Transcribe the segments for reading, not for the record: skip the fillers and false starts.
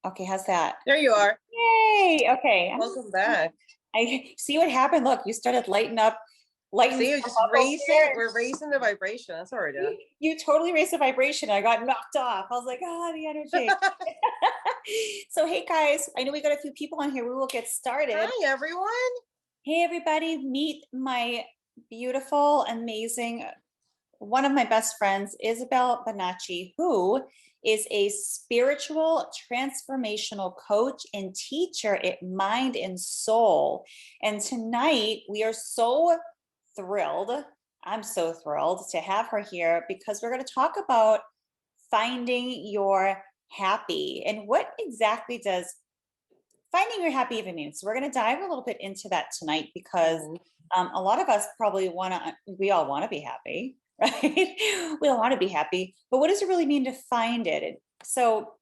Okay, how's that? There you are. Yay! Okay. Welcome back. I see what happened. Look, you started lighting See, stuff it's up over raising. there. We're raising the vibration. That's what we're doing. You totally raised the vibration. I got knocked off. I was like, the energy. So, hey guys, I know we got a few people on here. We will get started. Hi, everyone. Hey, everybody, meet my beautiful, amazing, one of my best friends, Isabel Bonacci, who is a spiritual transformational coach and teacher at Mind and Soul. And tonight we are so thrilled. I'm so thrilled to have her here because we're going to talk about finding your happy and what exactly does finding your happy even mean. So we're going to dive a little bit into that tonight because a lot of us probably we all want to be happy, right? We all want to be happy, but what does it really mean to find it? And so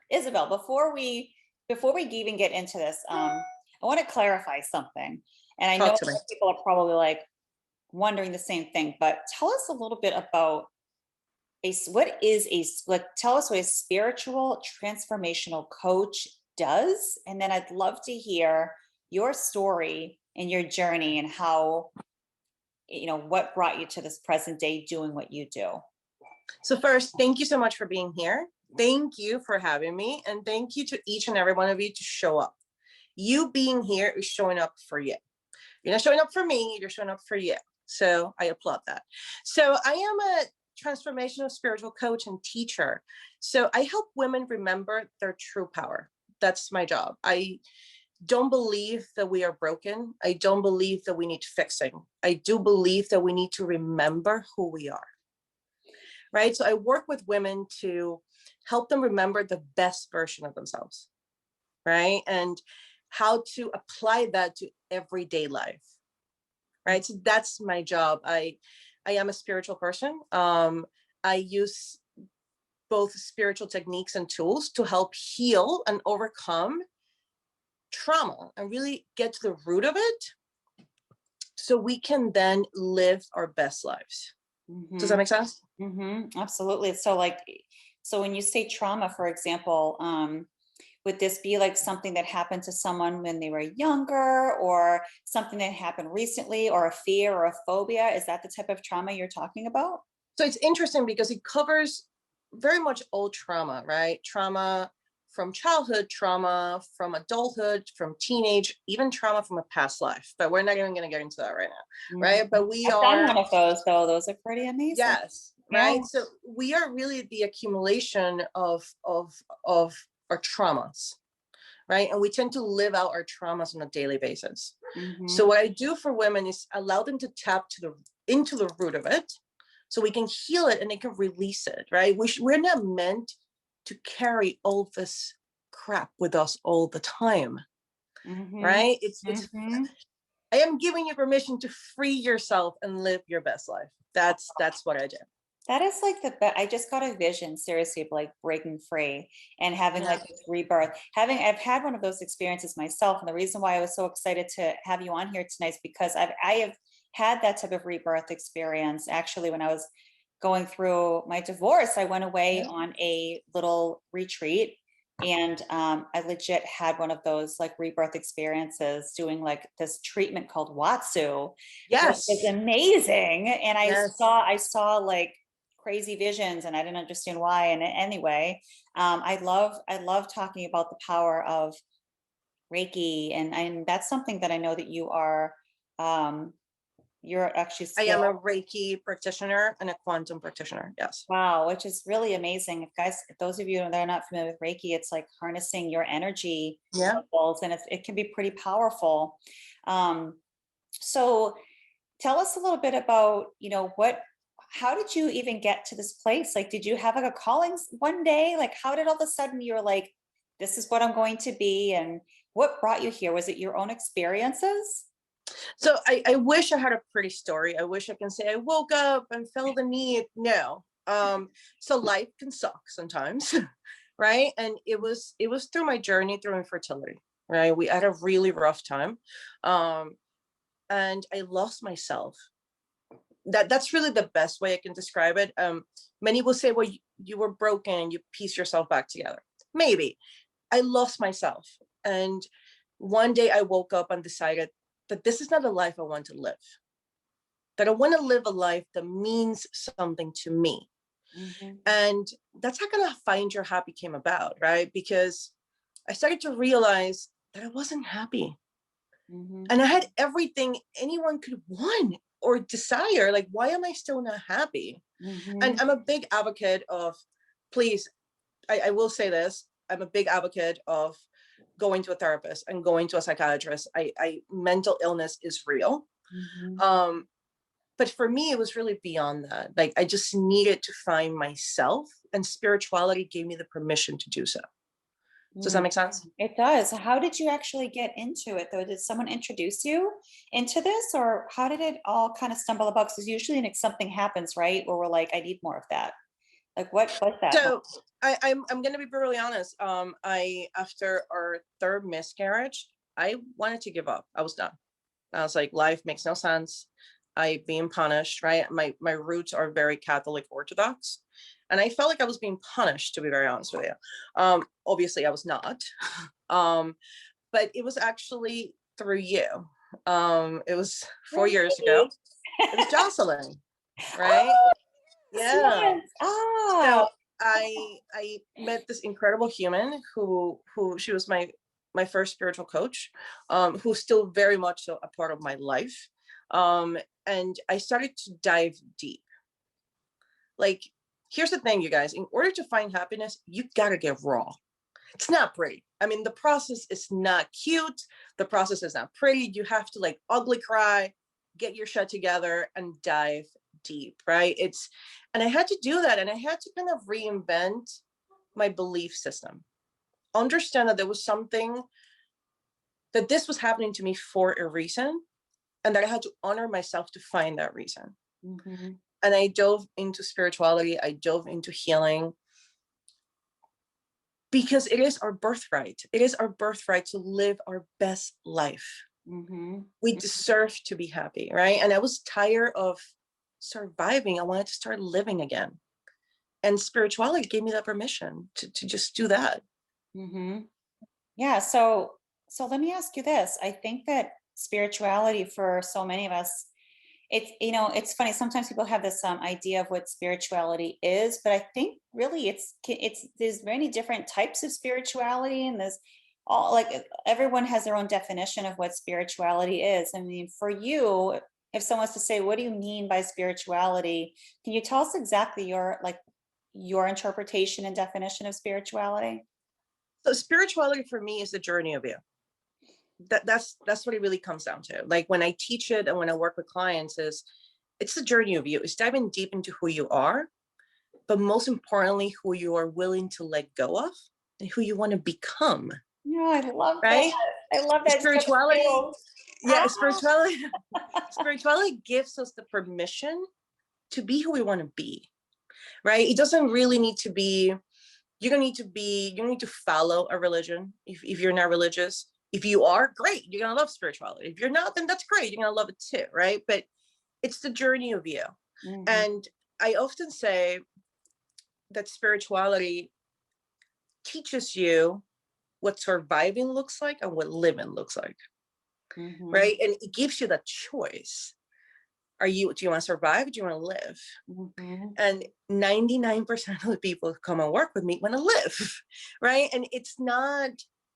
Isabel, before we even get into this, I want to clarify something. And I know people are probably like wondering the same thing, but tell us a little bit about tell us what a spiritual transformational coach does. And then I'd love to hear your story and your journey and how, what brought you to this present day doing what you do. So first, thank you so much for being here. Thank you for having me. And thank you to each and every one of you to show up. You being here is showing up for you. You're not showing up for me, you're showing up for you. So I applaud that. So I am a transformational spiritual coach and teacher. So I help women remember their true power. That's my job. I don't believe that we are broken. I don't believe that we need fixing. I do believe that we need to remember who we are. Right? So I work with women to help them remember the best version of themselves. Right? And how to apply that to everyday life. Right? So that's my job. I am a spiritual person. I use both spiritual techniques and tools to help heal and overcome trauma and really get to the root of it so we can then live our best lives. Mm-hmm. Does that make sense? Mm-hmm. Absolutely. So when you say trauma, for example, would this be like something that happened to someone when they were younger or something that happened recently or a fear or a phobia? Is that the type of trauma you're talking about? So it's interesting because it covers very much all trauma, right? Trauma from childhood, trauma from adulthood, from teenage, even trauma from a past life. But we're not even going to get into that right now, right? But I've done one of those, though. Those are pretty amazing. Yes, right? Yeah. So we are really the accumulation of our traumas, right? And we tend to live out our traumas on a daily basis. Mm-hmm. So what I do for women is allow them to tap into the root of it so we can heal it and they can release it, right? We're not meant to carry all this crap with us all the time, right? It's I am giving you permission to free yourself and live your best life. That's what I do. That is like I just got a vision, seriously, of like breaking free and having like this rebirth. I've had one of those experiences myself. And the reason why I was so excited to have you on here tonight is because I have had that type of rebirth experience. Actually, when I was going through my divorce, I went away on a little retreat and I legit had one of those like rebirth experiences doing like this treatment called Watsu. Yes. It's amazing. And I saw like crazy visions and I didn't understand why. And anyway, I love talking about the power of Reiki. And that's something that I know that you are, you're actually I am a Reiki practitioner and a quantum practitioner. Yes. Wow, which is really amazing. If those of you that are not familiar with Reiki, it's like harnessing your energy levels, and it can be pretty powerful. So tell us a little bit about, how did you even get to this place? Like, did you have like a calling one day? Like, how did all of a sudden you're like, this is what I'm going to be? And what brought you here? Was it your own experiences? So I wish I had a pretty story. I wish I can say I woke up and felt the need. No. So life can suck sometimes, right? And it was through my journey through infertility, right? We had a really rough time. And I lost myself. That's really the best way I can describe it. Many will say, well, you were broken, you piece yourself back together. maybe. I lost myself. And one day I woke up and decided that this is not the life I want to live. That I want to live a life that means something to me. Mhm. And that's how kind of Find Your Happy came about, right? Because I started to realize that I wasn't happy. Mhm. And I had everything anyone could want or desire. Like, why am I still not happy? And Mhm. I'm a big advocate of, please, I will say this, I'm a big advocate of going to a therapist and going to a psychiatrist. Mental illness is real. Mhm. But for me, it was really beyond that. Like, I just needed to find myself, and spirituality gave me the permission to do so. Does that Mm. make sense? It does. How did you actually get into it though? Did someone introduce you into this, or how did it all kind of stumble about? Because usually like something happens, right? Where we're like, I need more of that. Like what was that? So I'm gonna be brutally honest. I After our third miscarriage, I wanted to give up. I was done. I was like, life makes no sense. I being punished, right? My roots are very Catholic Orthodox. And I felt like I was being punished, to be very honest with you. Obviously I was not. Um, but it was actually through you. It was 4 years ago. Really? It was Jocelyn, right? Oh, yes, Yeah. yes. Ah. So I met this incredible human who she was my first spiritual coach, who's still very much so a part of my life. And I started to dive deep. Like, here's the thing, you guys, in order to find happiness, you gotta get raw. It's not pretty. I mean, the process is not cute. The process is not pretty. You have to like ugly cry, get your shit together, and dive deep, right? And I had to do that. And I had to kind of reinvent my belief system. Understand that there was something, that this was happening to me for a reason, and that I had to honor myself to find that reason. Mhm. And I dove into spirituality, I dove into healing, because it is our birthright. It is our birthright to live our best life. Mhm. We deserve to be happy, right? And I was tired of surviving. I wanted to start living again. And spirituality gave me that permission to just do that. Mhm. Yeah, so let me ask you this. I think that spirituality for so many of us, it's it's funny. Sometimes people have this idea of what spirituality is, but I think really it's there's many different types of spirituality, and there's all like everyone has their own definition of what spirituality is. I mean, for you, if someone was to say, "What do you mean by spirituality?" Can you tell us exactly your interpretation and definition of spirituality? So spirituality for me is the journey of you. That's what it really comes down to. Like, when I teach it and when I work with clients, is it's the journey of you. It's diving deep into who you are, but most importantly, who you are willing to let go of and who you want to become, Yeah, I love that. right? I love that shift Spirituality, too. yeah, Ah. spirituality gives us the permission to be who we want to be, right? It doesn't really need to be, you don't need to follow a religion if you're not religious. If you are, great, you're gonna love spirituality. If you're not, then that's great, you're gonna love it too, right? But it's the journey of you. Mhm, And I often say that spirituality teaches you what surviving looks like and what living looks like, mhm, right? And it gives you that choice. Do you want to survive? Or do you want to live? mhm. And 99% of the people who come and work with me want to live, right? And it's not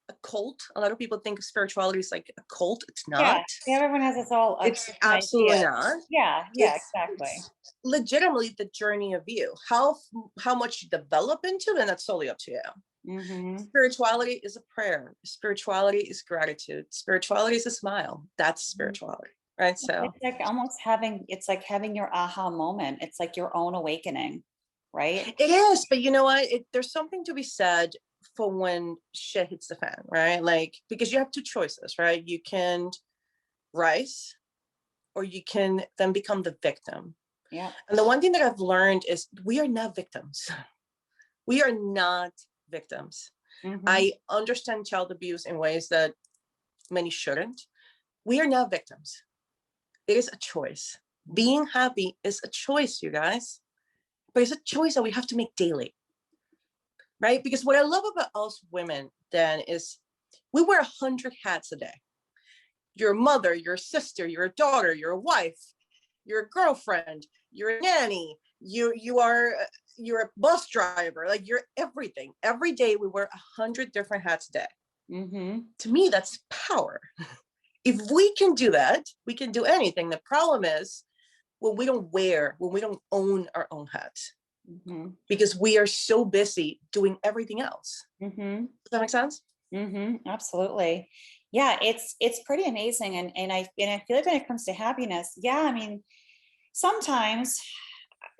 a cult. A lot of people think spirituality is like a cult. It's Yeah, not. yeah, everyone has this all It's different absolutely ideas. not. Yeah, yeah, exactly. It's legitimately the journey of you. How much you develop into it, and that's solely up to you. Mhm. Spirituality is a prayer. Spirituality is gratitude. Spirituality is a smile. That's Mhm. spirituality, right? So It's like almost having it's like having your aha moment. It's like your own awakening, right? it is, but you know what? There's something to be said for when shit hits the fan, right? Like, because you have two choices, right? You can rise, or you can then become the victim. Yeah. And the one thing that I've learned is we are not victims. We are not victims. Mhm. I understand child abuse in ways that many shouldn't. We are not victims. It is a choice. Mhm. Being happy is a choice, you guys, but it's a choice that we have to make daily. right? Because what I love about us women then is we wear 100 hats a day. You're a mother, you're a sister, you're a daughter, you're a wife, you're a girlfriend, you're a nanny, you're a bus driver, like you're everything. Every day we wear 100 different hats a day. Mm-hmm. To me, that's power. If we can do that, we can do anything. The problem is when we don't own our own hats, Mm-hmm. because we are so busy doing everything else. Mm-hmm. Does that make sense? Mm-hmm. Absolutely. Yeah, it's pretty amazing. And I feel like when it comes to happiness, yeah, I mean, sometimes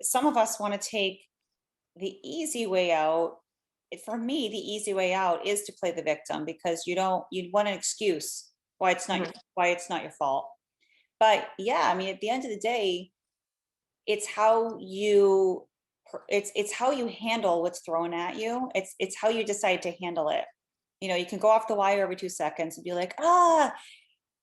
some of us want to take the easy way out. For me, the easy way out is to play the victim, because you want an excuse why it's not Mhm. why it's not your fault. But yeah, I mean, at the end of the day, it's how you it's how you handle what's thrown at you. It's how you decide to handle it. You can go off the wire every 2 seconds and be like,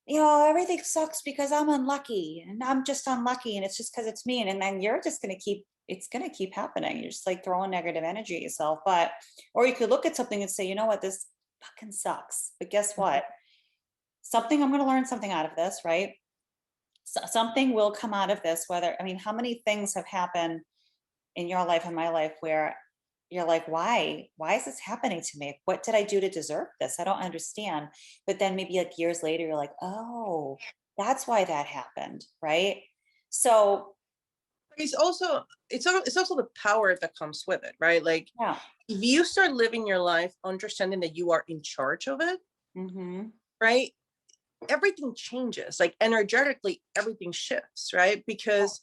everything sucks because I'm unlucky and I'm just unlucky and it's just because it's me. And then you're just going to it's going to keep happening. You're just like throwing negative energy at yourself. Or you could look at something and say, you know what, this fucking sucks. But guess what? I'm going to learn something out of this, right? Something will come out of this, I mean, how many things have happened in your life and my life where you're like, why is this happening to me? What did I do to deserve this? I don't understand. But then maybe like years later, you're like, oh, that's why that happened. Right. So It's also the power that comes with it, right? Like yeah. if you start living your life understanding that you are in charge of it, Mm-hmm. right? Everything changes, like energetically, everything shifts, right? Because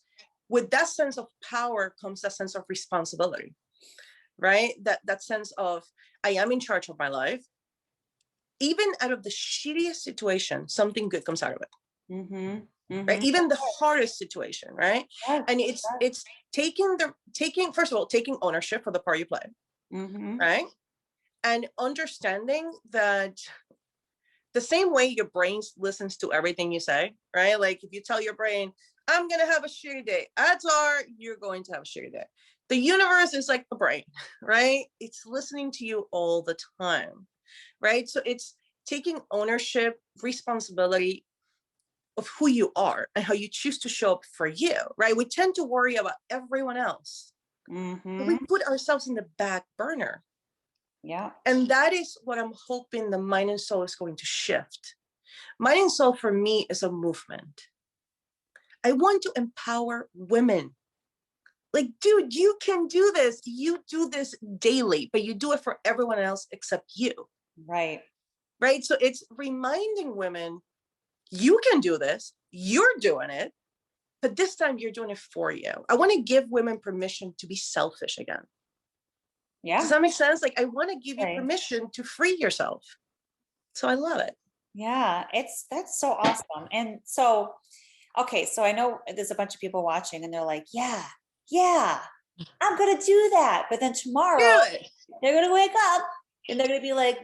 with that sense of power comes that sense of responsibility, right? That sense of I am in charge of my life. Even out of the shittiest situation, something good comes out of it. Mm-hmm. Right, Mm-hmm. even the hardest situation, right? Yes, And it's taking first of all, taking ownership for the part you play, mm-hmm. right? And understanding that the same way your brain listens to everything you say, right? Like if you tell your brain, I'm gonna have a shitty day, odds are you're going to have a shitty day. The universe is like the brain, right? It's listening to you all the time, right? So it's taking ownership, responsibility of who you are and how you choose to show up for you, right? We tend to worry about everyone else. Mm-hmm. We put ourselves in the back burner. Yeah. And that is what I'm hoping the mind and soul is going to shift. Mind and soul for me is a movement. I want to empower women. Like, dude, you can do this. You do this daily, but you do it for everyone else except you. Right. Right. So it's reminding women, you can do this. You're doing it. But this time you're doing it for you. I want to give women permission to be selfish again. Does Yeah. that make sense? Like I want to give you Right. permission to free yourself. So I love it. Yeah. That's so awesome. And so, okay, so I know there's a bunch of people watching and they're like, yeah, I'm gonna do that. But then Do tomorrow it. they're gonna wake up and they're gonna be like,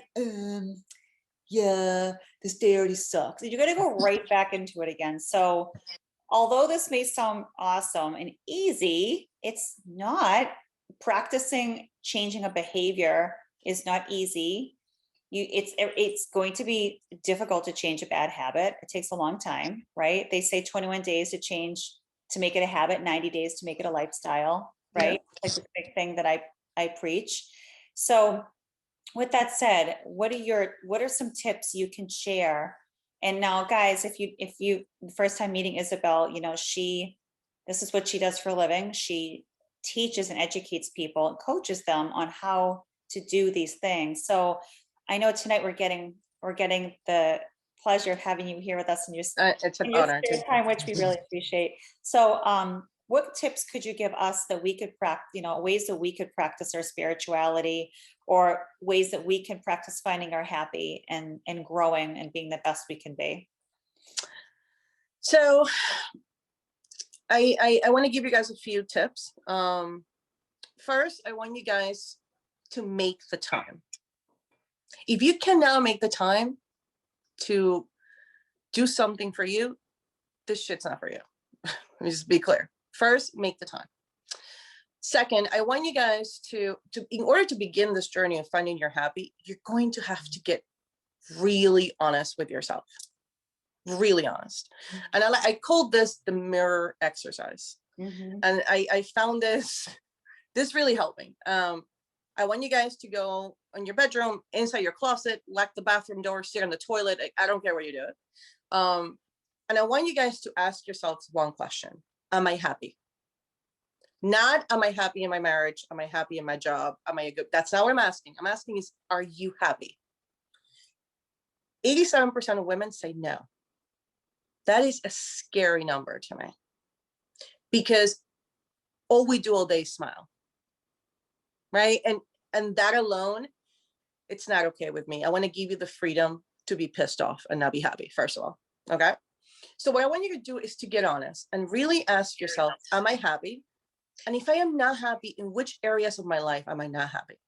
yeah, this day already sucks. And you're gonna go right back into it again. So although this may sound awesome and easy, it's not. Practicing changing a behavior is not easy. It's going to be difficult to change a bad habit. It takes a long time, right? They say 21 days to make it a habit, 90 days to make it a lifestyle, Yeah. right? Like the big thing that I preach. So with that said, what are some tips you can share? And now guys, if you the first time meeting Isabel, this is what she does for a living. She teaches and educates people and coaches them on how to do these things. So I know tonight we're getting the pleasure of having you here with us It's an in your honor. spare time, which we really appreciate. So what tips could you give us that we could practice, ways that we could practice our spirituality, or ways that we can practice finding our happy and growing and being the best we can be? So I want to give you guys a few tips. First, I want you guys to make the time. If you cannot make the time to do something for you, this shit's not for you. Let me just be clear. First, make the time. Second, I want you guys to, in order to begin this journey of finding your happy, you're going to have to get really honest with yourself. Really honest. And I called this the mirror exercise. And I found this really helped me. I want you guys to go in your bedroom, inside your closet, lock the bathroom door, sit on the toilet. I don't care what you do. And I want you guys to ask yourselves one question. Am I happy? Not, am I happy in my marriage? Am I happy in my job? Am I a good? That's not what I'm asking. I'm asking is, are you happy? 87% of women say no. That is a scary number to me, because all we do all day is smile, right? And that alone, it's not okay with me. I want to give you the freedom to be pissed off and not be happy, first of all, okay? So what I want you to do is to get honest and really ask yourself, am I happy? And if I am not happy, in which areas of my life am I not happy?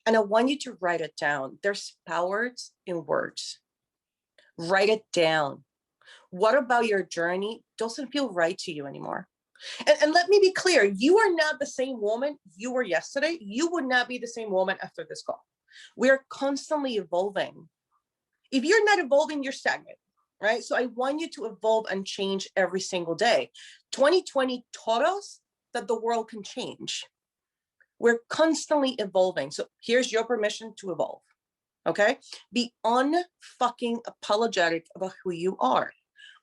And I want you to write it down. There's power in words. Write it down. What about your journey doesn't feel right to you anymore? And let me be clear, you are not the same woman you were yesterday. You would not be the same woman after this call. We're constantly evolving. If you're not evolving, you're stagnant, right? So I want you to evolve and change every single day. 2020 taught us that the world can change. We're constantly evolving. So here's your permission to evolve, okay? Be unfucking apologetic about who you are.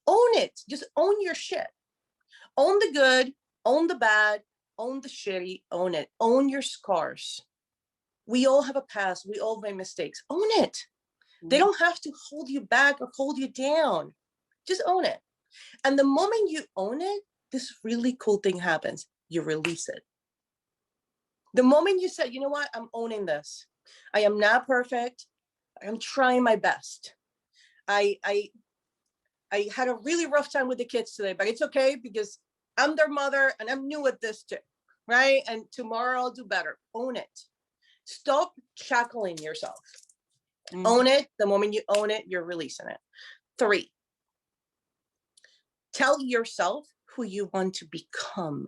Own it. Just own your shit. Own the good, own the bad, own the shitty, own it. Own your scars. We all have a past. We all make mistakes. Own it. They don't have to hold you back or hold you down. Just own it. And the moment you own it, this really cool thing happens. You release it. The moment you said, you know what, I'm owning this. I am not perfect. I'm trying my best. I had a really rough time with the kids today, but it's okay because I'm their mother and I'm new at this too, right? And tomorrow I'll do better. Own it. Stop shackling yourself. Own it. The moment you own it, you're releasing it. 3, tell yourself who you want to become.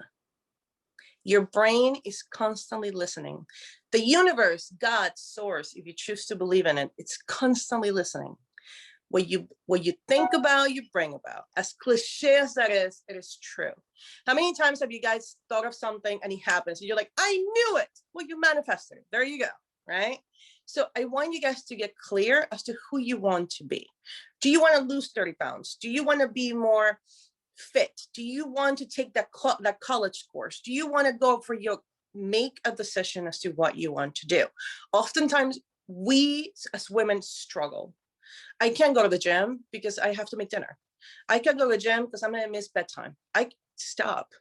Your brain is constantly listening. The universe, God, source, if you choose to believe in it, it's constantly listening. What you think about, you bring about. As cliche as that is, it is true. How many times have you guys thought of something and it happens and you're like, I knew it. Well, you manifested it. There you go, right? So I want you guys to get clear as to who you want to be. Do you want to lose 30 pounds? Do you want to be more fit? Do you want to take that college course? Do you want to go for make a decision as to what you want to do? Oftentimes we as women struggle. I can't go to the gym because I have to make dinner. I can't go to the gym because I'm going to miss bedtime. Stop.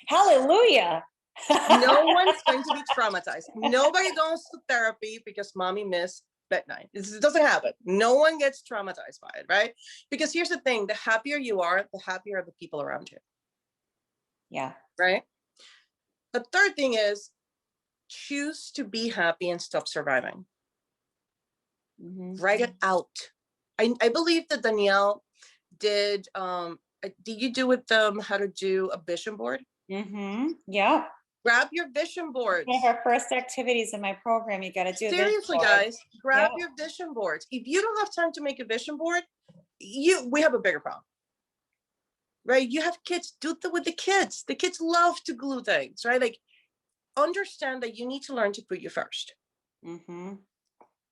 Hallelujah. No one's going to be traumatized. Nobody goes to therapy because mommy missed bedtime. It doesn't happen. No one gets traumatized by it, right? Because here's the thing, the happier you are, the happier are the people around you. Yeah. Right? The third thing is choose to be happy and stop surviving. Write it out. I believe that Danielle did you do with them how to do a vision board? Yeah. Grab your vision boards. One of our first activities in my program, you got to do. Seriously, guys, grab your vision boards. If you don't have time to make a vision board, we have a bigger problem, right? You have kids, do it with the kids. The kids love to glue things, right? Like, understand that you need to learn to put you first.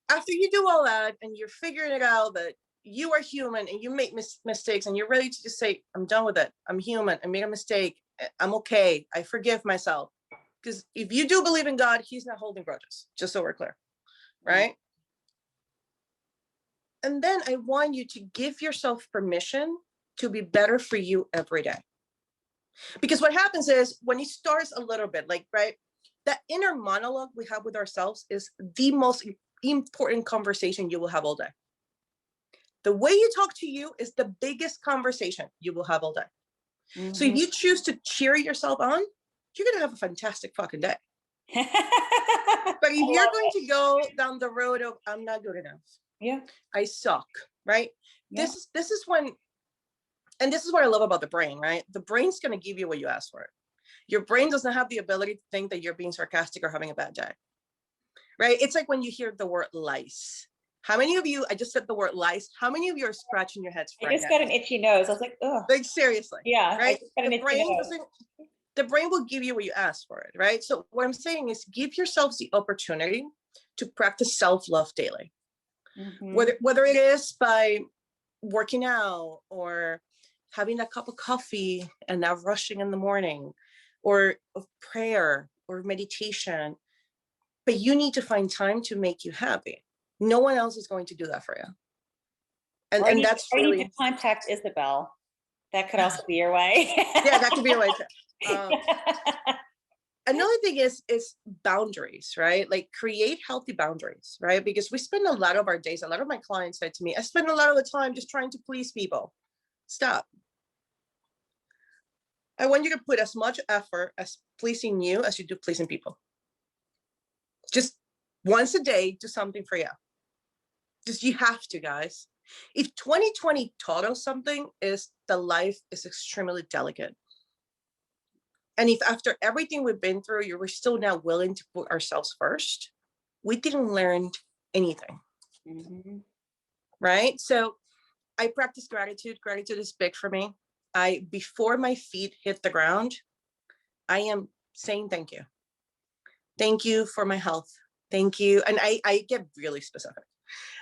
After you do all that and you're figuring it out that you are human and you make mistakes and you're ready to just say, I'm done with it. I'm human. I made a mistake. I'm okay. I forgive myself. Because if you do believe in God, he's not holding grudges, just so we're clear, right? And then I want you to give yourself permission to be better for you every day. Because what happens is when it starts a little bit, like, right, that inner monologue we have with ourselves is the most important conversation you will have all day. The way you talk to you is the biggest conversation you will have all day. So if you choose to cheer yourself on, you're going to have a fantastic fucking day. But if you're going to go down the road of, I'm not good enough. Yeah. I suck, right? Yeah. This is when And this is what I love about the brain, right? The brain's going to give you what you ask for it. Your brain doesn't have the ability to think that you're being sarcastic or having a bad day, right? It's like when you hear the word lice. How many of you, I just said the word lice, how many of you are scratching your heads I right just now? got an itchy nose. I was like, oh, Like seriously, yeah, I right? just got an The itchy brain nose. doesn't, the brain will give you what you ask for it, right? So what I'm saying is give yourselves the opportunity to practice self-love daily. Whether it is by working out or having a cup of coffee and not rushing in the morning, or of prayer or meditation, but you need to find time to make you happy. No one else is going to do that for you. Or And that's you need really, to contact Isabel. That could also be your way. yeah, that could be a way to. Another thing is boundaries, right? Like create healthy boundaries, right? Because we spend a lot of our days, a lot of my clients said to me, I spend a lot of the time just trying to please people. Stop. I want you to put as much effort as pleasing you as you do pleasing people. Just once a day, do something for you. Just, you have to, guys. If 2020 taught us something, is the life is extremely delicate. And if after everything we've been through, we're still now willing to put ourselves first, we didn't learn anything. Right? So I practice gratitude. Gratitude is big for me. Before my feet hit the ground, I am saying thank you. Thank you for my health. Thank you. And I get really specific.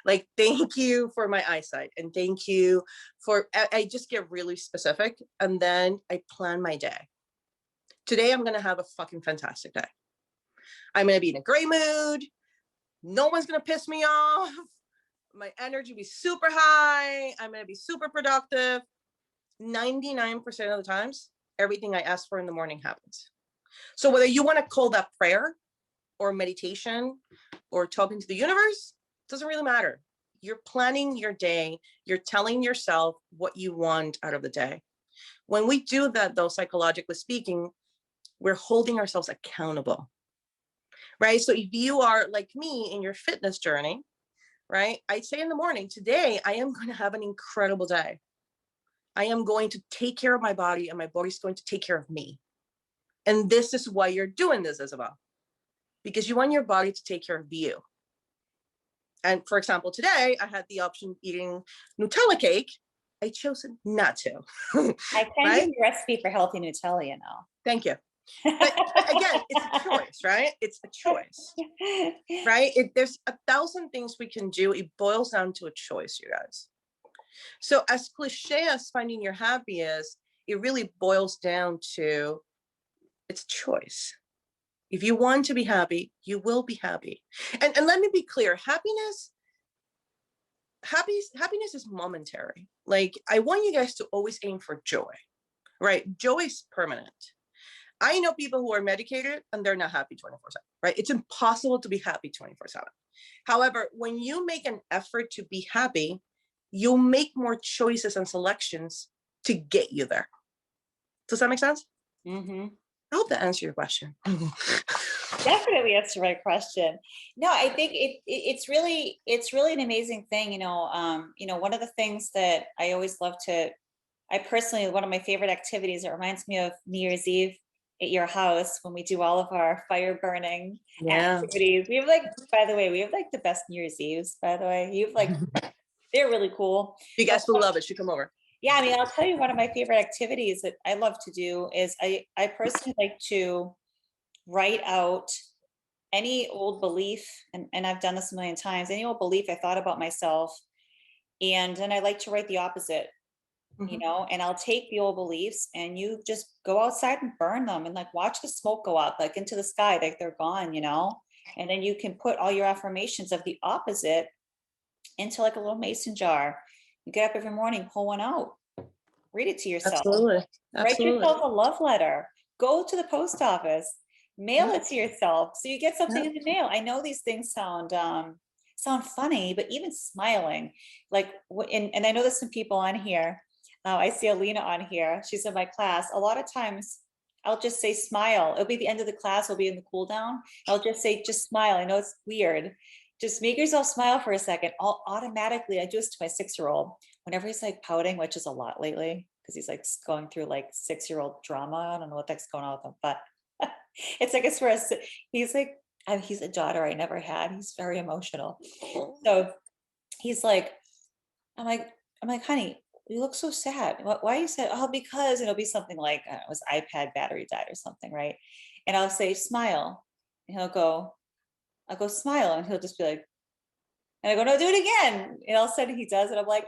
Like, thank you for my eyesight. And thank you for, I just get really specific. And then I plan my day. Today, I'm going to have a fucking fantastic day. I'm going to be in a great mood. No one's going to piss me off. My energy will be super high. I'm going to be super productive. 99% of the times, everything I ask for in the morning happens. So whether you want to call that prayer or meditation or talking to the universe, doesn't really matter. You're planning your day. You're telling yourself what you want out of the day. When we do that, though, psychologically speaking, we're holding ourselves accountable, right? So if you are like me in your fitness journey, right? I'd say in the morning, today, I am going to have an incredible day. I am going to take care of my body and my body's going to take care of me. And this is why you're doing this, Isabel, because you want your body to take care of you. And for example, today I had the option of eating Nutella cake. I chose not to. I can give you a recipe for healthy Nutella, you know. Thank you. But again, it's a choice, right? It's a choice, right? There's 1,000 things we can do. It boils down to a choice, you guys. So as cliche as finding your happy is, it really boils down to it's choice. If you want to be happy, you will be happy. And let me be clear, happiness is momentary. Like, I want you guys to always aim for joy, right? Joy is permanent. I know people who are medicated and they're not happy 24/7, right? It's impossible to be happy 24/7. However, when you make an effort to be happy, you'll make more choices and selections to get you there. Does that make sense? I hope that answered your question. Definitely answer my question. No, I think it's really an amazing thing. One of the things that I always love to, I personally, one of my favorite activities, it reminds me of New Year's Eve at your house when we do all of our fire burning activities. We have by the way, we have the best New Year's Eves, by the way. You have they're really cool. You guys will love it. Should come over. Yeah, I mean, I'll tell you, one of my favorite activities that I love to do is I personally like to write out any old belief, and I've done this a million times, any old belief I thought about myself. And then I like to write the opposite, and I'll take the old beliefs and you just go outside and burn them and watch the smoke go up into the sky, they're gone, and then you can put all your affirmations of the opposite into a little mason jar. You get up every morning, pull one out, read it to yourself. Absolutely. Write yourself a love letter, go to the post office, mail it to yourself so you get something in the mail. I know these things sound funny, but even smiling, and I know there's some people on here. I see Alina on here. She's in my class. A lot of times I'll just say smile. It'll be the end of the class. We'll be in the cool down. I'll just say, just smile. I know it's weird. Just make yourself smile for a second. I'll automatically, I do this to my 6-year-old. Whenever he's pouting, which is a lot lately, because he's like going through like 6-year-old drama. I don't know what the heck's going on with him, but it's like, I swear, he's like, he's a daughter I never had. He's very emotional. So he's like, I'm like, honey, you look so sad. Why are you sad? Oh, because it'll be something like, I don't know, his iPad battery died or something, right? And I'll say, smile. And I'll go smile. And he'll just be like, and I go, no, do it again. And all of a sudden he does it. I'm like,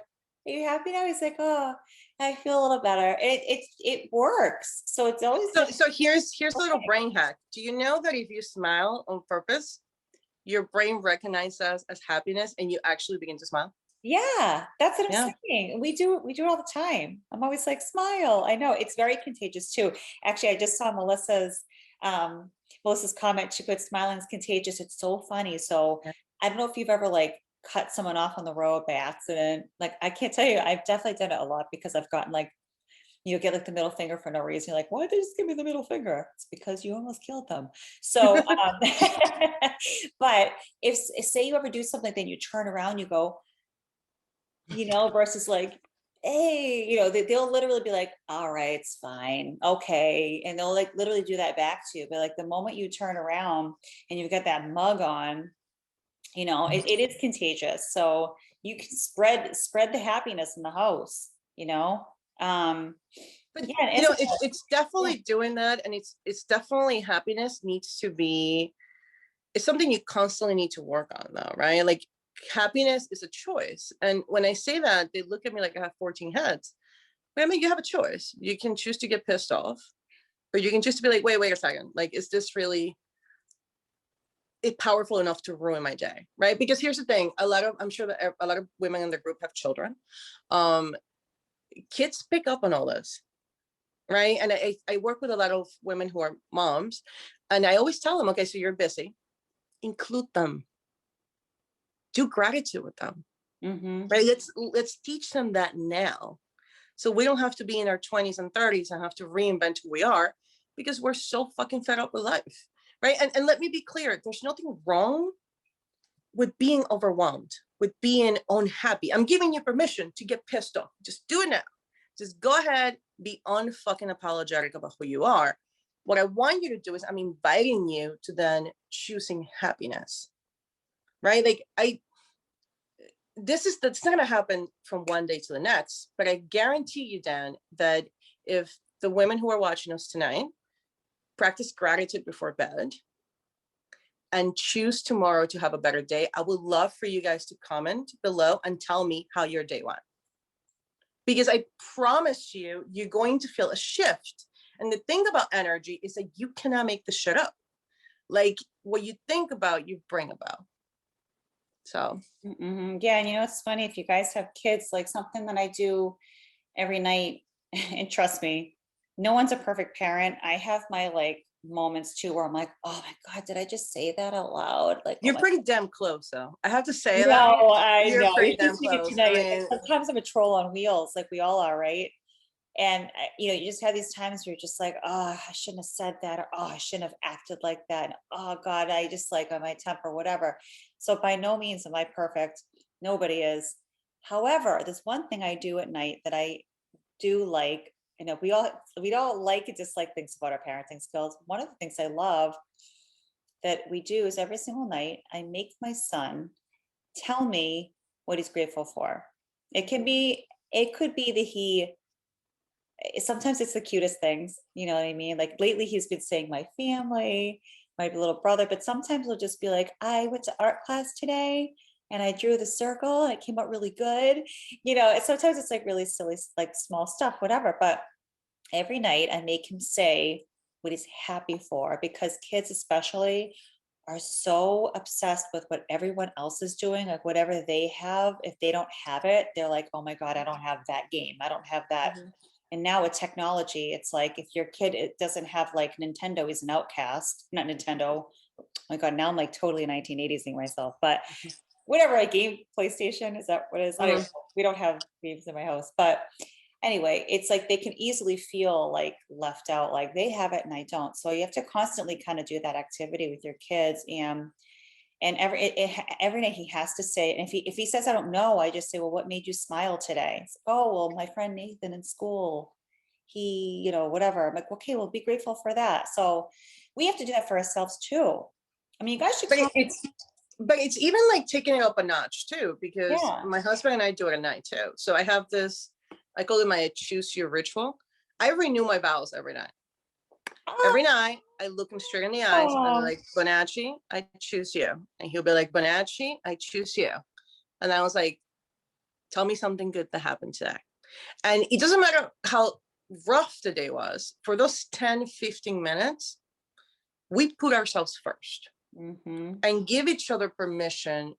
are you happy now? He's like, oh, I feel a little better. It works. So it's always So here's a little brain hack. Do you know that if you smile on purpose, your brain recognizes as happiness and you actually begin to smile? yeah, that's what I'm Yeah. saying. We do it all the time. I'm always like, smile. I know it's very contagious too. Actually, I just saw Melissa's comment. She put smiling is contagious. It's so funny. So I don't know if you've ever like cut someone off on the road by accident. Like I can't tell you, I've definitely done it a lot because I've gotten like, you get like the middle finger for no reason. You're like, why did they just give me the middle finger? It's because you almost killed them. So, but if say you ever do something, then you turn around, you go, versus like, hey, they'll literally be like, all right, it's fine. Okay. And they'll like literally do that back to you. But like the moment you turn around and you've got that mug on, it is contagious. So you can spread the happiness in the house, But yeah. And it's definitely doing that, and it's definitely happiness needs to be, it's something you constantly need to work on though, right? Like happiness is a choice. And when I say that, they look at me like I have 14 heads. But I mean, you have a choice. You can choose to get pissed off, or you can just be like, wait a second. Like, is this really powerful enough to ruin my day? Right? Because here's the thing, I'm sure that a lot of women in the group have children. Kids pick up on all this. Right. And I work with a lot of women who are moms, and I always tell them, okay, so you're busy, include them, do gratitude with them. mm-hmm. Right. Let's teach them that now. So we don't have to be in our 20s and 30s and have to reinvent who we are, because we're so fucking fed up with life. Right. And let me be clear, there's nothing wrong with being overwhelmed, with being unhappy. I'm giving you permission to get pissed off. Just do it now. Just go ahead, be unfucking apologetic about who you are. What I want you to do is I'm inviting you to then choosing happiness, right? Like that's not going to happen from one day to the next, but I guarantee you, Dan, that if the women who are watching us tonight practice gratitude before bed and choose tomorrow to have a better day, I would love for you guys to comment below and tell me how your day went. Because I promise you, you're going to feel a shift. And the thing about energy is that you cannot make this shit up. Like what you think about, you bring about. So. Mm-hmm. Yeah. And it's funny, if you guys have kids, like something that I do every night, and trust me, no one's a perfect parent. I have my like moments too where I'm like, oh my God, did I just say that out loud? Like, You're pretty damn close, though. I have to say that. no, I You're know. pretty It's damn just you get close. to know. I Like, mean, sometimes I'm a troll on wheels, like we all are, right? And you just have these times where you're just like, oh, I shouldn't have said that, or oh, I shouldn't have acted like that. And, oh God, I just like on my temper, whatever. So by no means am I perfect. Nobody is. However, there's one thing I do at night that I do like. We don't like and dislike things about our parenting skills. One of the things I love that we do is every single night I make my son tell me what he's grateful for. It could be that sometimes it's the cutest things, you know what I mean? Like lately he's been saying my family, my little brother, but sometimes he'll just be like, I went to art class today and I drew the circle and it came out really good. And sometimes it's like really silly, like small stuff, whatever. But every night I make him say what he's happy for, because kids especially are so obsessed with what everyone else is doing, like whatever they have. If they don't have it, they're like, oh my God, I don't have that game. I don't have that. mm-hmm. And now with technology, it's like if your kid doesn't have like Nintendo, he's an outcast. Not Nintendo. Oh my God, now I'm like totally 1980s-ing myself. But whatever, a game, PlayStation, is that what it is? I don't know. We don't have games in my house. But anyway, it's like they can easily feel like left out, like they have it and I don't. So you have to constantly kind of do that activity with your kids. And And every night he has to say, and if he says, I don't know, I just say, well, what made you smile today? It's, oh, well, my friend Nathan in school, he, you know, whatever. I'm like, okay, well, be grateful for that. So we have to do that for ourselves too. I mean, you guys should But come. it's even like taking it up a notch too, because Yeah. my husband and I do it at night too. So I have this, I call it my choose your ritual. I renew my vows every night. Every night, I look him straight in the eyes and I'm like, Bonacci, I choose you. And he'll be like, Bonacci, I choose you. And I was like, tell me something good that happened today. And it doesn't matter how rough the day was. For those 10, 15 minutes, we put ourselves first and give each other permission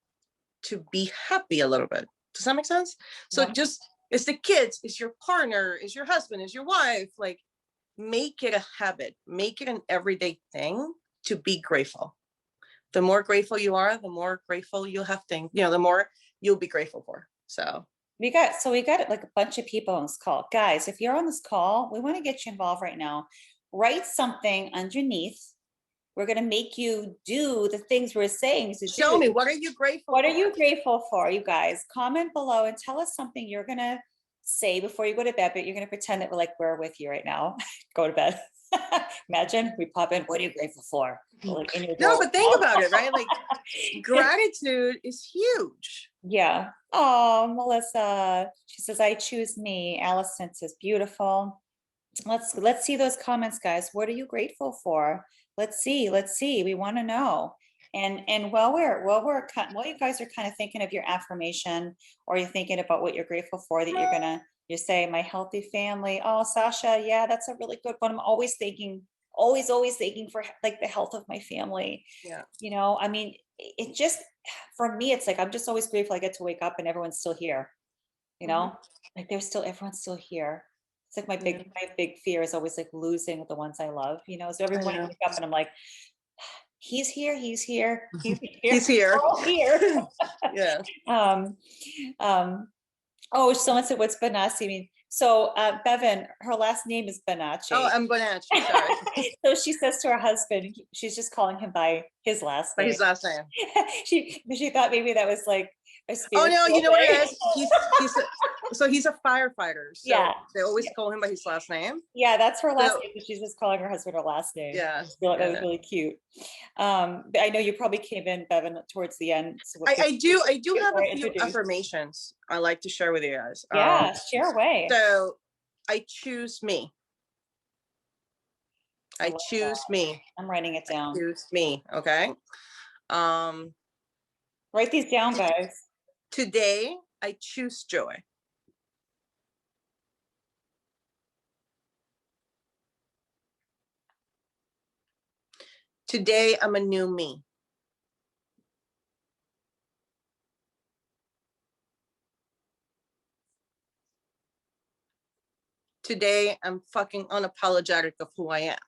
to be happy a little bit. Does that make sense? So just, it's the kids, it's your partner, it's your husband, it's your wife, like, make it a habit, make it an everyday thing to be grateful. The more grateful you are, the more grateful you'll have things, you know, the more you'll be grateful for. So we got like a bunch of people on this call. Guys, if you're on this call, we want to get you involved right now. Write something underneath. We're going to make you do the things we're saying to show do. me, what are you grateful What for? are you grateful for, you guys? Comment below and tell us something you're going to say before you go to bed, but you're going to pretend that we're with you right now. Go to bed. Imagine we pop in, what are you grateful for? Like in your No, but think about it, right? Like, gratitude is huge. Yeah. Oh, Melissa. She says, I choose me. Allison says, beautiful. Let's see those comments, guys. What are you grateful for? Let's see. We want to know. And while you guys are kind of thinking of your affirmation, or you're thinking about what you're grateful for, that you say, my healthy family. Oh, Sasha, yeah, that's a really good one. I'm always thinking for like the health of my family. Yeah. You know, I mean, it just, for me, it's like, I'm just always grateful I get to wake up and everyone's still here. You know, like everyone's still here. It's like my big fear is always like losing the ones I love, you know. So every morning I wake up and I'm like, he's here, he's here, He's we're here. all here. Yeah. Oh, someone said, what's Benassi? I mean, so Bevan, her last name is Benacci. Oh, I'm Bonacci, sorry. So she says to her husband, she's just calling him by his last By name. his last name. She thought maybe that was like a Oh no, you know what thing. it is? He's a firefighter. So Yeah. they always call him by his last name. Yeah, that's her last So, name. She's just calling her husband her last name. Yeah. That was really cute. But I know you probably came in, Bevan, towards the end. So I do have a few introduced. affirmations I like to share with you guys. Yeah, share away. So I choose me. I choose me. I'm writing it down. I choose me. Okay. Write these down, guys. Today I choose joy. Today I'm a new me. Today I'm fucking unapologetic of who I am.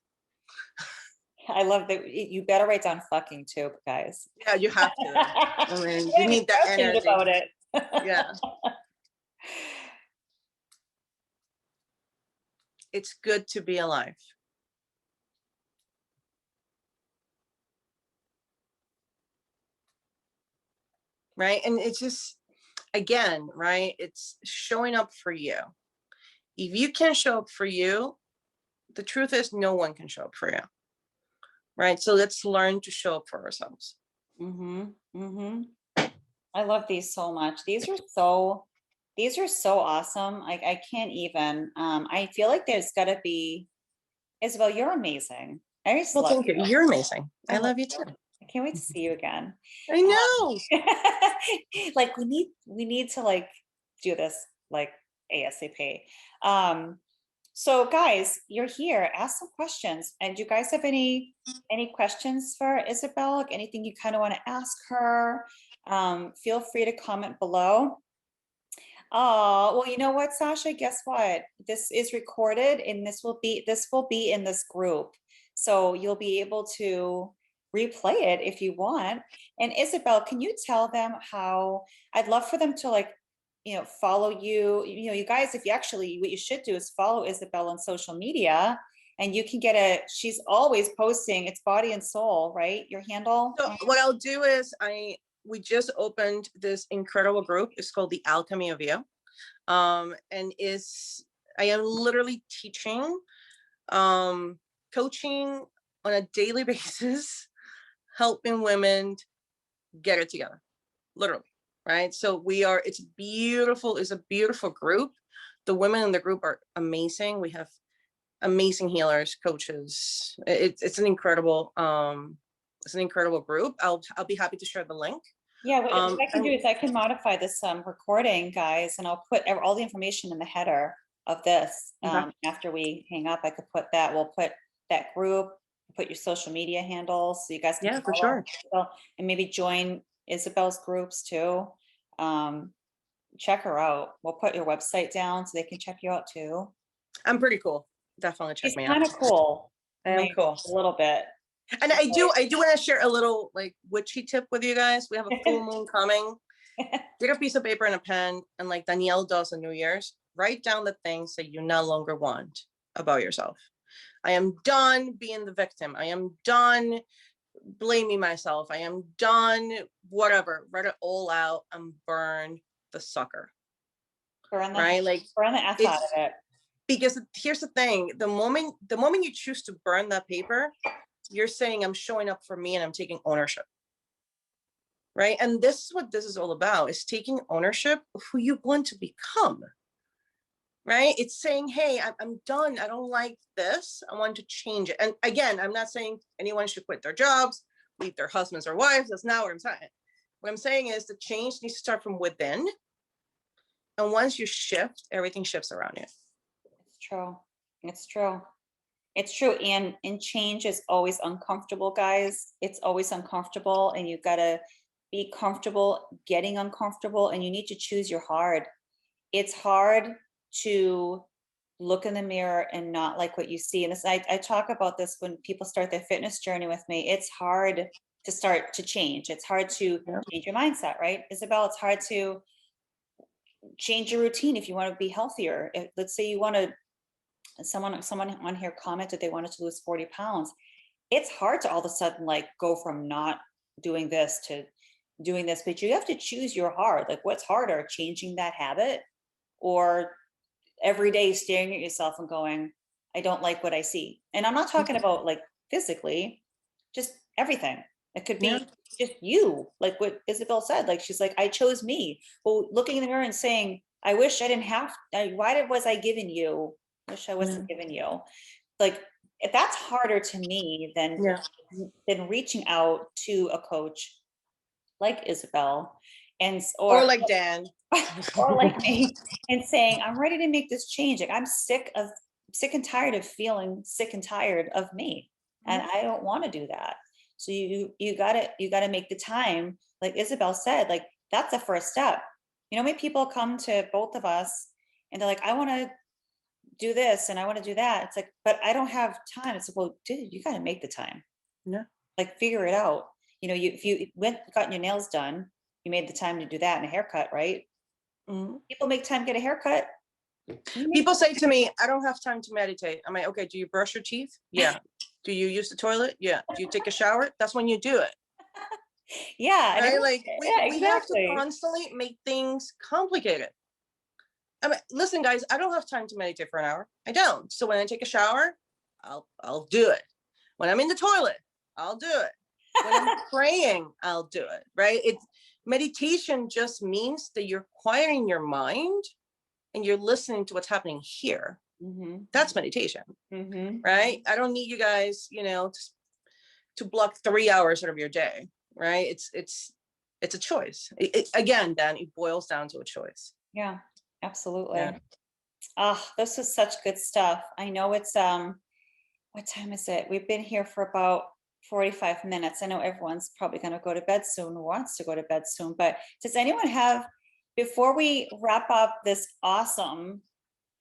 I love that. You better write down fucking too, guys. Yeah, you have to. I mean, you need that energy about it. Yeah. It's good to be alive. Right. And it's just, again, right, it's showing up for you. If you can't show up for you, the truth is no one can show up for you. Right. So let's learn to show up for ourselves. I love these so much. These are so awesome. Like I can't even, I feel like there's gotta be, Isabel, you're amazing. I just love you. You're amazing. I love you too. I can't wait to see you again. I know. Like we need to like do this like ASAP. So guys, you're here. Ask some questions. And do you guys have any questions for Isabel? Like anything you kind of want to ask her? Feel free to comment below. Oh, well, you know what, Sasha? Guess what? This is recorded and this will be in this group. So you'll be able to replay it if you want. And Isabel, can you tell them how I'd love for them to like, you know, follow you, you know, you guys, if you actually, what you should do is follow Isabel on social media And you can get she's always posting, it's Body and Soul, right? Your handle? So what I'll do is we just opened this incredible group. It's called The Alchemy of You. And I am literally teaching, coaching on a daily basis, helping women get it together, literally, right? So it's beautiful. It's a beautiful group. The women in the group are amazing. We have amazing healers, coaches. It's an incredible group. I'll be happy to share the link. Yeah, what I can do is I can modify this recording, guys, and I'll put all the information in the header of this. After we hang up, I could put that. We'll put that group, put your social media handles so you guys can for sure. And maybe join Isabel's groups too. Check her out. We'll put your website down so they can check you out too. I'm pretty cool. Definitely check me out. Kind of cool. I am cool. A little bit. And I do want to share a little like witchy tip with you guys. We have a full moon coming. Get a piece of paper and a pen, and like Danielle does on New Year's, write down the things that you no longer want about yourself. I am done being the victim. I am done blaming myself. I am done whatever. Write it all out and burn the sucker. Burn the right? Like burn the F out of it. Because here's the thing, the moment you choose to burn that paper, you're saying I'm showing up for me and I'm taking ownership. Right? And this is what this is all about, is taking ownership of who you want to become. Right? It's saying, hey, I'm done. I don't like this. I want to change it. And again, I'm not saying anyone should quit their jobs, leave their husbands or wives. That's not what I'm saying. What I'm saying is the change needs to start from within. And once you shift, everything shifts around you. It's true. It's true. It's true. And change is always uncomfortable, guys. It's always uncomfortable. And you've got to be comfortable getting uncomfortable. And you need to choose your hard. It's hard to look in the mirror and not like what you see. And this, I talk about this when people start their fitness journey with me. It's hard to start to change. It's hard to change your mindset, right, Isabel? It's hard to change your routine if you want to be healthier. Let's say you want to, someone on here commented they wanted to lose 40 pounds. It's hard to all of a sudden like go from not doing this to doing this, but you have to choose your hard. Like, what's harder, changing that habit, or every day staring at yourself and going, I don't like what I see? And I'm not talking about like physically, just everything. It could be just you, like what Isabel said. Like, she's like, I chose me. Well, looking in the mirror and saying, I wish I didn't have, was I given you? Wish I wasn't given you. Like, if that's harder to me than reaching out to a coach like Isabel, and or like Dan, or like me, and saying, I'm ready to make this change. Like, I'm sick and tired of feeling sick and tired of me, and I don't want to do that. So you gotta make the time, like Isabel said. Like, that's the first step. You know, many people come to both of us and they're like, I want to do this and I want to do that. It's like, but I don't have time. It's like, well, dude, you got to make the time. Yeah. Like, figure it out. You know, if you gotten your nails done, you made the time to do that, and a haircut, right? People make time to get a haircut. People say to me, I don't have time to meditate. I'm like, okay, do you brush your teeth? Yeah. Do you use the toilet? Yeah. Do you take a shower? That's when you do it. Yeah. Right? Like, we have to exactly. constantly make things complicated. I mean, listen, guys, I don't have time to meditate for an hour. I don't. So when I take a shower, I'll do it. When I'm in the toilet, I'll do it. When I'm praying, I'll do it. Right? Meditation just means that you're quieting your mind and you're listening to what's happening here. That's meditation. Right? I don't need you guys, to block 3 hours out of your day. Right? It's a choice. Again, Dan, it boils down to a choice. Yeah, absolutely. Oh, this was such good stuff. I know it's what time is it? We've been here for about 45 minutes. I know everyone's probably going to go to bed soon, or wants to go to bed soon, but does anyone have, before we wrap up this awesome,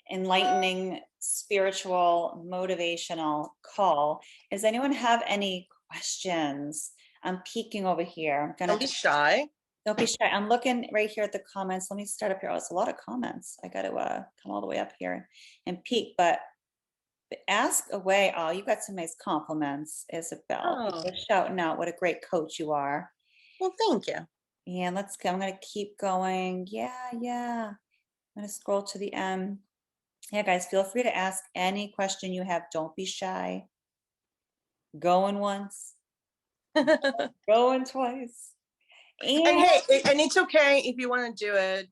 enlightening, spiritual, motivational call, does anyone have any questions? I'm peeking over here. Don't be shy. Don't be shy. I'm looking right here at the comments. Let me start up here. Oh, it's a lot of comments. I got to come all the way up here and peek, but Ask away. Oh, you got some nice compliments, Isabel. Oh, People shouting out what a great coach you are. well, thank you. And let's go. I'm gonna keep going. Yeah, yeah. I'm gonna scroll to the end. Yeah, guys, feel free to ask any question you have. Don't be shy. Going once, And going twice. And hey, and it's okay if you want to do it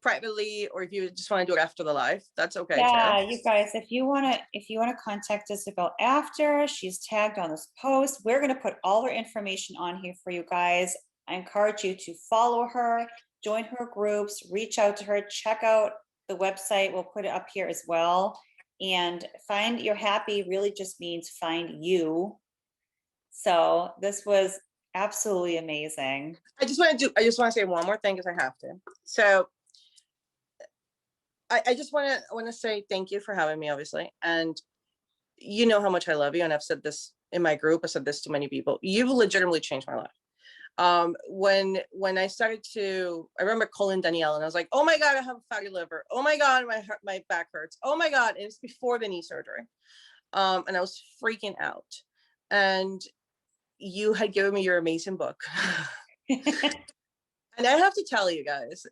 privately, or if you just want to do it after the live, that's okay yeah, too. you guys, if you wanna contact Isabel after, she's tagged on this post. We're gonna put all her information on here for you guys. I encourage you to follow her, join her groups, reach out to her, check out the website. We'll put it up here as well. And find your happy really just means find you. So this was absolutely amazing. I just want to say one more thing because I have to. So I just want to say thank you for having me, obviously. And you know how much I love you. And I've said this in my group. I said this to many people. You've legitimately changed my life. When I started I remember calling Danielle and I was like, oh my God, I have a fatty liver. Oh my God, my back hurts. Oh my God. And it's before the knee surgery. And I was freaking out. And you had given me your amazing book. And I have to tell you guys,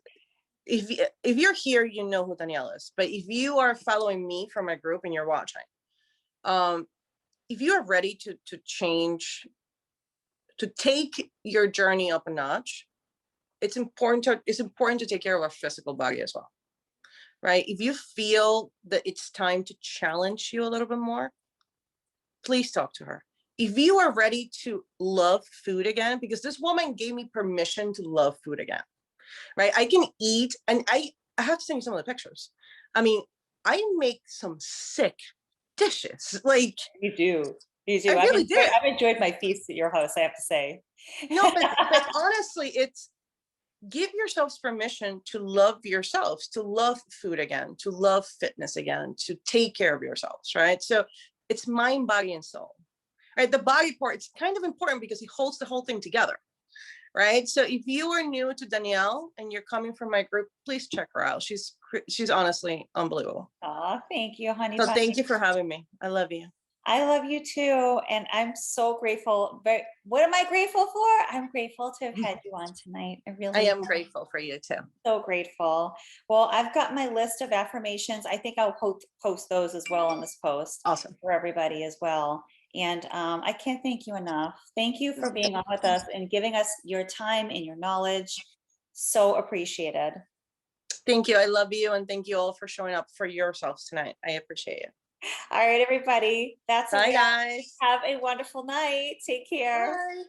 if you're here, you know who Danielle is. But if you are following me from my group and you're watching, if you are ready to change, to take your journey up a notch, it's important to take care of our physical body as well, right? If you feel that it's time to challenge you a little bit more, please talk to her. If you are ready to love food again, because this woman gave me permission to love food again, right? I can eat, and I have to send you some of the pictures. I mean, I make some sick dishes. Like, You do. You I do. really do. I've enjoyed my feast at your house, I have to say. No, but honestly, it's give yourselves permission to love yourselves, to love food again, to love fitness again, to take care of yourselves, right? So it's mind, body, and soul, right? The body part, it's kind of important because it holds the whole thing together, right? So if you are new to Danielle and you're coming from my group, please check her out. She's honestly unbelievable. Aw, thank you, honey So bunny. thank you for having me. I love you. I love you too, and I'm so grateful. But what am I grateful for? I'm grateful to have had you on tonight. I I really am grateful for you too. so grateful. Well, I've got my list of affirmations. I think I'll post those as well on this post Awesome. for everybody as well. And I can't thank you enough. Thank you for being on with us and giving us your time and your knowledge. So appreciated. Thank you. I love you. And thank you all for showing up for yourselves tonight. I appreciate it. All right, everybody. That's Bye, it. guys. Have a wonderful night. Take care. Bye.